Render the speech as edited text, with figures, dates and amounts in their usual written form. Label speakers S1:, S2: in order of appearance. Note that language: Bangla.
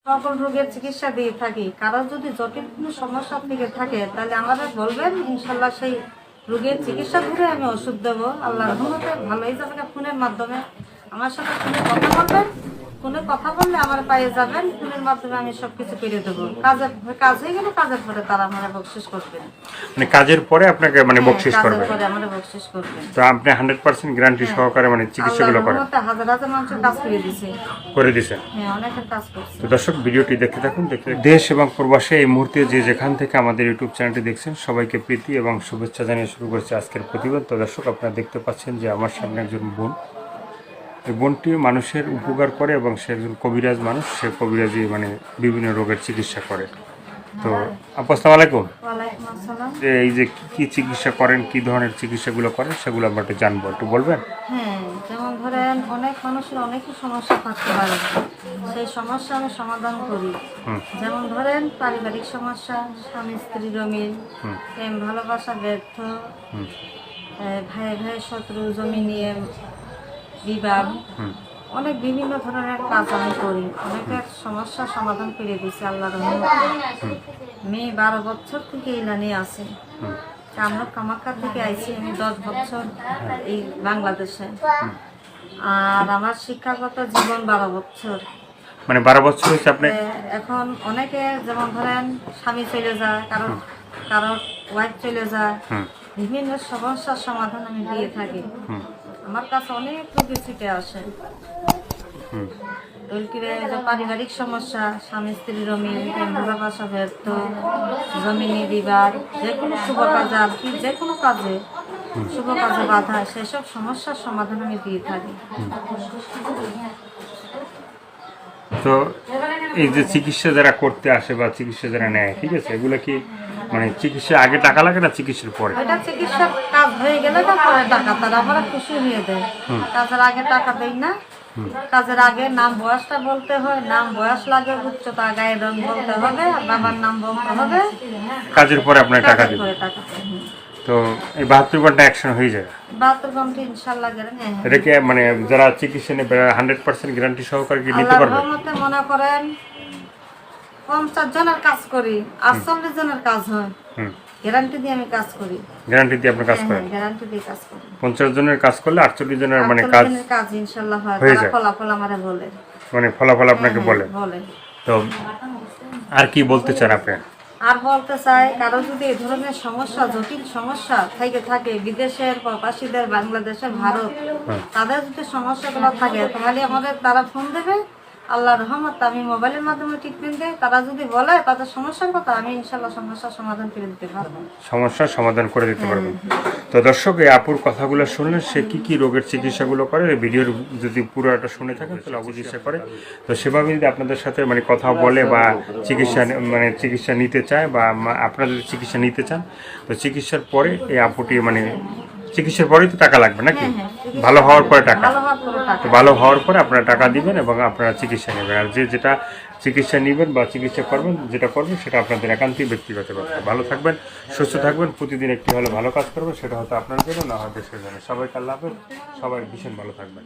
S1: সকল রোগের চিকিৎসা দিয়ে থাকি। কারো যদি জটিল কোনো সমস্যা থেকে থাকে তাহলে আমাদের বলবেন, ইনশাল্লাহ সেই রোগের চিকিৎসা করে আমি ওষুধ দেবো। আল্লাহর রহমতে ভালোই যাবে। ফোনের মাধ্যমে আমার সাথে ফোনে কথা বলবেন, ফোনে কথা বললে আমার পায়ে যাবেন, ফোনের মাধ্যমে আমি সব কিছু করে দেবো। কাজ হয়ে গেলে কাজের পরে তারা আমার বকশিস করবেন।
S2: মানে কাজের পরে আপনাকে মানে বকশিস করবে,
S1: পরে আমার বকশিস করবেন।
S2: তো আপনি 100% গ্যারান্টি সহকারে মানে চিকিৎসাগুলো করেন?
S1: হাজার হাজার মানুষের কাজ করে দিয়েছেন। হ্যাঁ, অনেকের কাজ করছে।
S2: তো দর্শক, ভিডিওটি দেখতে থাকুন। দেশ এবং প্রবাসে এই মুহূর্তে যে যেখান থেকে আমাদের ইউটিউব চ্যানেলটি দেখছেন সবাইকে প্রীতি এবং শুভেচ্ছা জানিয়ে শুরু করছে আজকের প্রতিবেদন। তো দর্শক, আপনারা দেখতে পাচ্ছেন যে আমার সামনে একজন বোন। এই বোনটি মানুষের উপকার করে এবং সে একজন কবিরাজ মানুষ। সে কবিরাজি মানে বিভিন্ন রোগের চিকিৎসা করে। তো আপু, আসসালামু আলাইকুম।
S1: ওয়ালাইকুম আসসালাম।
S2: যে এই যে কি চিকিৎসা করেন, কি ধরনের চিকিৎসাগুলো করেন সেগুলো আমরা একটু জানবো, একটু বলবেন?
S1: হ্যাঁ, যেমন ধরেন অনেক মানুষের অনেকই সমস্যা থাকতে পারে, সেই সমস্যা আমি সমাধান করি। যেমন ধরেন পারিবারিক সমস্যা, স্বামী স্ত্রীর অমিল, প্রেম ভালোবাসা ব্যর্থ, ভাই ভাই শত্রু, জমি নিয়ে বিবাদ, অনেক বিভিন্ন ধরনের কাজ আমি করি। অনেকের সমস্যার সমাধান করে দিয়েছি আল্লাহর রহমতে। মেয়ে 12 বছর থেকে এই লাইনে আছে। আমরা কামাখ্যা থেকে আইছি, আমি 10 বছর এই বাংলাদেশে। আর আমার শিক্ষাগত জীবন 12 বছর।
S2: মানে 12 বছর হচ্ছে আপনি?
S1: এখন অনেকে যেমন ধরেন স্বামী চলে যায়, কারো ওয়াইফ চলে যায়, বিভিন্ন সমস্যার সমাধান আমি দিয়ে থাকি। আমার কাছে অনেক রোগী ছুটে আসে। পারিবারিক সমস্যা, স্বামী স্ত্রীর অমিল, প্রেম ভালোবাসা ব্যর্থ, জমিনে বিবাদ, যে কোনো শুভ কাজে আর কি, যে কোনো কাজে শুভ কাজে বাধা, সেসব সমস্যার সমাধান আমি দিয়ে থাকি।
S2: তো এই যে চিকিৎসা যারা করতে আসে বা চিকিৎসা যারা নেয়, ঠিক আছে, এগুলো কি মানে চিকিৎসা আগে টাকা লাগে না চিকিৎসার পরে?
S1: এটা চিকিৎসার কাজ হয়ে গেলে না পরে টাকা, তারা আমরা খুশি হয়ে দেয়। কাজের আগে টাকা দেই না। কাজের আগে নাম বয়সটা বলতে হয়, নাম বয়স লাগে, উচ্চতা, গায়ের রং বলতে হবে, বাবার নাম বলতে হবে।
S2: কাজের পরে আপনার টাকা দিবেন। তো এই 72 ঘন্টা অ্যাকশন হয়ে যায়?
S1: 72 ঘন্টা ইনশাআল্লাহ গ্যারান্টি।
S2: এটা কি মানে যারা চিকিৎসা নেবে 100% গ্যারান্টি সহকারে কি নিতে পারবে?
S1: আল্লাহর রহমতে মনে করেন 50 জনের কাজ করি, 48 জনের কাজ হয়। গ্যারান্টি দিয়ে আমি কাজ করি।
S2: গ্যারান্টি দিয়ে আপনি কাজ করেন?
S1: গ্যারান্টি দিয়ে কাজ করি।
S2: 50 জনের কাজ করলে 48 জনের মানে
S1: কাজ ইনশাআল্লাহ হয়। তারা ফলাফল আমারে বলে,
S2: মানে ফলাফল আপনাকে বলে। তো আর কি বলতে চান আপনি?
S1: আর বলতে চাই, কারো যদি এই ধরনের সমস্যা, জটিল সমস্যা থেকে থাকে, বিদেশের প্রবাসীদের, বাংলাদেশের, ভারত, তাদের যদি সমস্যাগুলো থাকে তাহলে আমাদের তারা ফোন দেবে। আল্লাহর রহমত আমি মোবাইলের মাধ্যমে ট্রিটমেন্ট দেয়। তারা যদি বলে তাদের সমস্যার কথা, আমি ইনশাআল্লাহ সমস্যার সমাধান করে দিতে পারবো।
S2: সমস্যার সমাধান করে দিতে পারবেন। তো দর্শক, এই আপুর কথাগুলো শুনলেন, সে কি কি রোগের চিকিৎসাগুলো করে, ভিডিওর যদি পুরোটা শুনে থাকেন তাহলে অবশ্যই চিকিৎসা করে। তো সেভাবে যদি আপনাদের সাথে মানে কথা বলে বা চিকিৎসা নিতে চায়, বা আপনারা যদি চিকিৎসা নিতে চান, তো চিকিৎসার পরে এই আপুটি মানে চিকিৎসার পরেই তো টাকা লাগবে নাকি? ভালো হওয়ার পরে টাকা? তো ভালো হওয়ার পরে আপনারা টাকা দিবেন এবং আপনারা চিকিৎসা নেবেন। আর যেটা চিকিৎসা নেবেন বা চিকিৎসা করবেন, যেটা করবেন সেটা আপনাদের একান্তই ব্যক্তিগত ব্যাপার। ভালো থাকবেন, সুস্থ থাকবেন, প্রতিদিন একটি হলে ভালো কাজ করবেন, সেটা হয়তো আপনার জন্য, না হয় দেশের জন্য। সবাইকে আল্লাহ হাফেজ, সবাই ভীষণ ভালো থাকবেন।